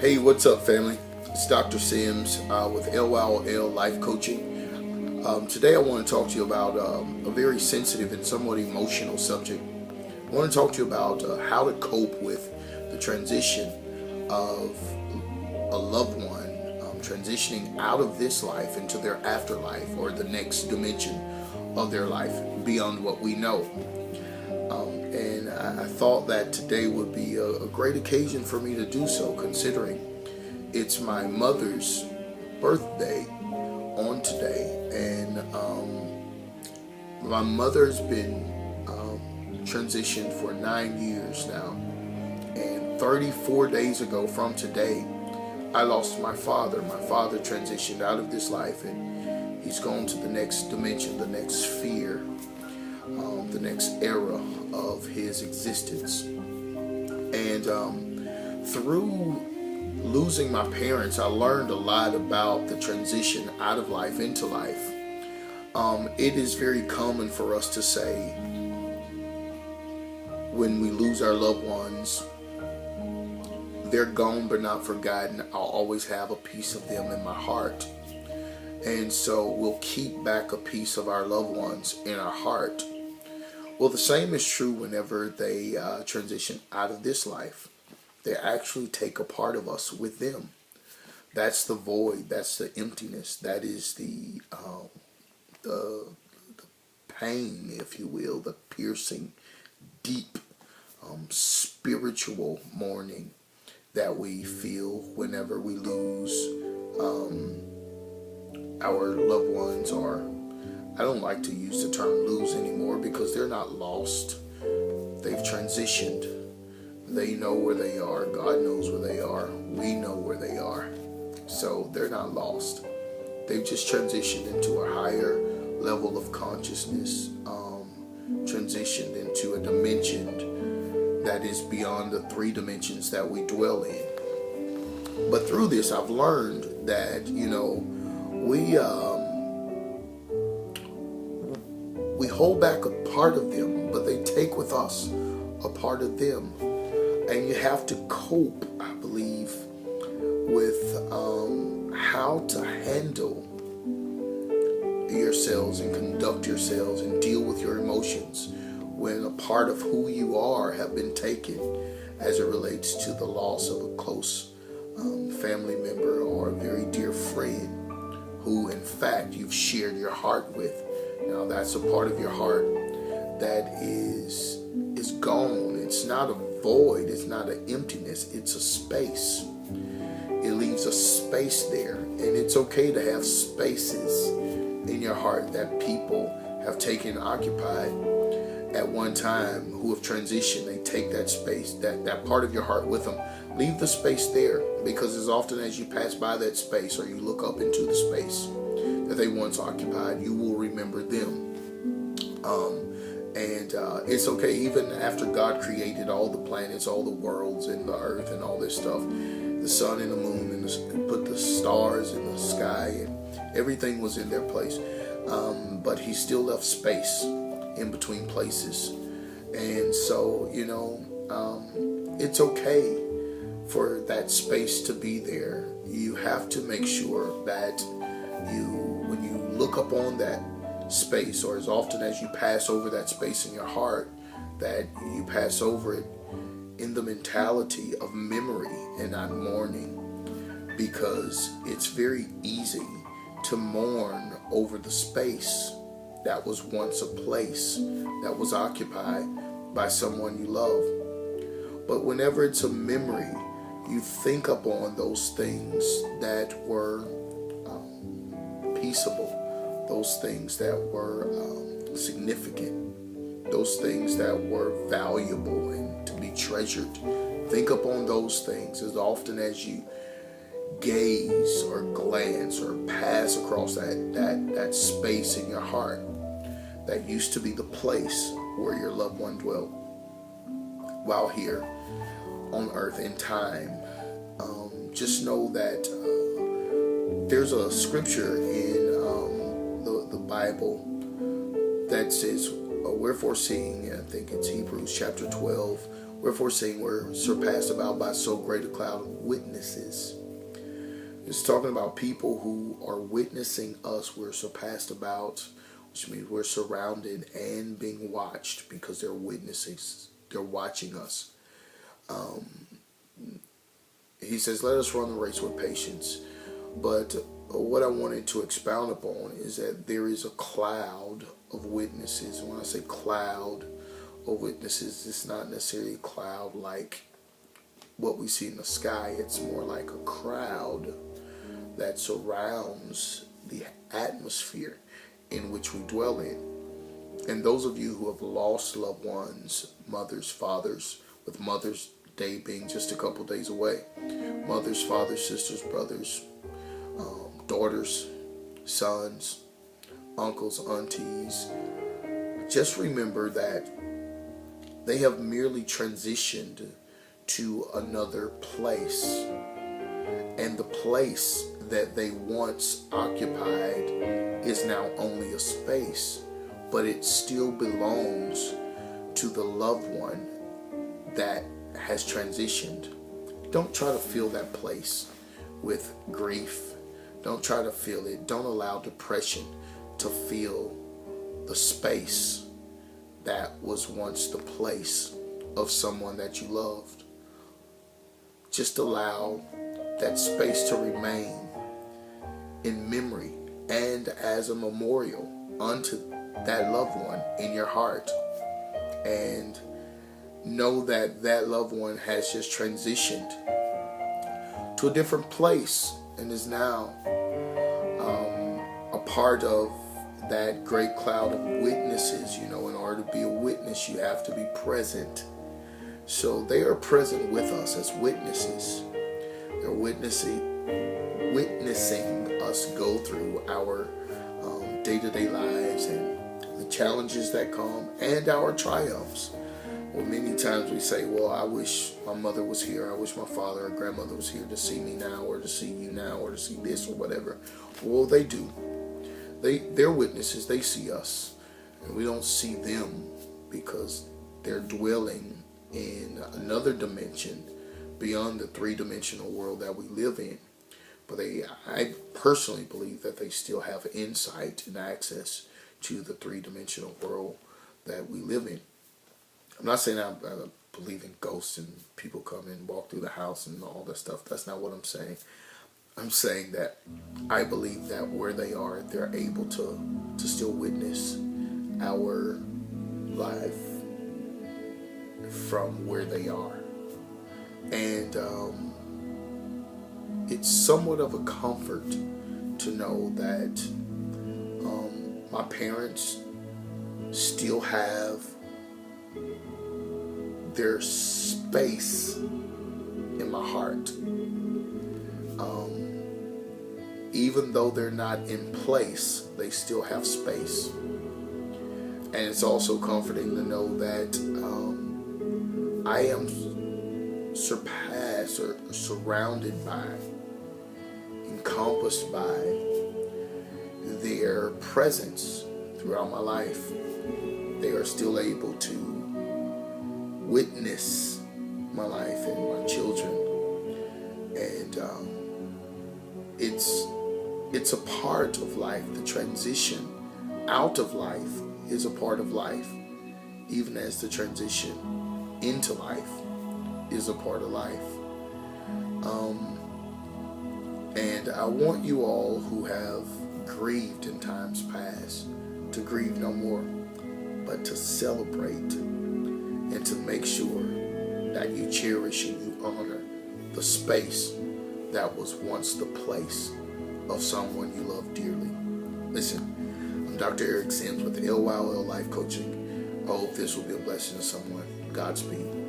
Hey, what's up, family? It's Dr. Sims with LYOLLifeCoaching. Today I want to talk to you about a very sensitive and somewhat emotional subject. I want to talk to you about how to cope with the transition of a loved one transitioning out of this life into their afterlife or the next dimension of their life beyond what we know. And I thought that today would be a great occasion for me to do so, considering it's my mother's birthday on today. And my mother's been transitioned for 9 years now. And 34 days ago from today, I lost my father. My father transitioned out of this life, and he's gone to the next dimension, the next sphere, the next era of his existence. And through losing my parents, I learned a lot about the transition out of life into life. It is very common for us to say, when we lose our loved ones, they're gone but not forgotten. I'll always have a piece of them in my heart. And so we'll keep back a piece of our loved ones in our heart. Well, the same is true whenever they transition out of this life. They actually take a part of us with them. That's the void. That's the emptiness. That is the pain, if you will, the piercing, deep, spiritual mourning that we feel whenever we lose our loved ones. Or I don't like to use the term lose anymore, because they're not lost. They've transitioned. They know where they are. God knows where they are. We know where they are. So they're not lost. They've just transitioned into a higher level of consciousness, transitioned into a dimension that is beyond the 3 dimensions that we dwell in. But through this, I've learned that, we hold back a part of them, but they take with us a part of them. And you have to cope, I believe, with how to handle yourselves and conduct yourselves and deal with your emotions when a part of who you are have been taken, as it relates to the loss of a close family member or a very dear friend who, in fact, you've shared your heart with. Now, that's a part of your heart that is gone. It's not a void. It's not an emptiness. It's a space. It leaves a space there. And it's okay to have spaces in your heart that people have taken and occupied at one time, who have transitioned. They take that space, that part of your heart with them. Leave the space there, because as often as you pass by that space or you look up into the space that they once occupied, you will remember them. It's okay, even after God created all the planets, all the worlds and the earth and all this stuff, the sun and the moon, and put the stars in the sky, and everything was in their place. But he still left space in between places. And so, it's okay for that space to be there. You have to make sure that when you look up on that space, or as often as you pass over that space in your heart, that you pass over it in the mentality of memory and not mourning, because it's very easy to mourn over the space that was once a place that was occupied by someone you love. But whenever it's a memory, you think upon those things that were peaceable, those things that were significant, those things that were valuable and to be treasured. Think upon those things as often as you gaze or glance or pass across that space in your heart that used to be the place where your loved one dwelt while here on earth in time. Just know that there's a scripture in the Bible that says, wherefore seeing, I think it's Hebrews chapter 12, Wherefore saying we're surpassed about by so great a cloud of witnesses. It's talking about people who are witnessing us. We're surpassed about, which means we're surrounded and being watched because they're witnesses. They're watching us. He says, let us run the race with patience. But what I wanted to expound upon is that there is a cloud of witnesses. When I say cloud of witnesses, it's not necessarily a cloud like what we see in the sky. It's more like a crowd that surrounds the atmosphere in which we dwell in. And those of you who have lost loved ones, mothers, fathers, with Mother's Day being just a couple days away, mothers, fathers, sisters, brothers, daughters, sons, uncles, aunties, just remember that they have merely transitioned to another place. And the place that they once occupied is now only a space, but it still belongs to the loved one that has transitioned. Don't try to fill that place with grief. Don't try to fill it. Don't allow depression to fill the space that was once the place of someone that you loved. Just allow that space to remain in memory and as a memorial unto that loved one in your heart. And know that that loved one has just transitioned to a different place and is now a part of that great cloud of witnesses. You know, in order to be a witness, you have to be present. So they are present with us as witnesses. They're witnessing us go through our day-to-day lives and the challenges that come and our triumphs. Well, many times we say, well, I wish my mother was here. I wish my father or grandmother was here to see me now, or to see you now, or to see this or whatever. Well, they do. They're witnesses. They see us. And we don't see them because they're dwelling in another dimension beyond the three-dimensional world that we live in. But I personally believe that they still have insight and access to the three-dimensional world that we live in. I'm not saying I believe in ghosts and people come and walk through the house and all that stuff. That's not what I'm saying. I'm saying that I believe that where they are, they're able to still witness our life from where they are. And it's somewhat of a comfort to know that my parents still have their space in my heart. Even though they're not in place, they still have space. And it's also comforting to know that I am surpassed or surrounded by, encompassed by their presence throughout my life. They are still able to witness my life and my children, and it's a part of life. The transition out of life is a part of life, even as the transition into life is a part of life. And I want you all who have grieved in times past to grieve no more, but to celebrate and to make sure that you cherish and you honor the space that was once the place of someone you love dearly. Listen, I'm Dr. Eric Sims with LYOLLifeCoaching. I hope this will be a blessing to someone. Godspeed.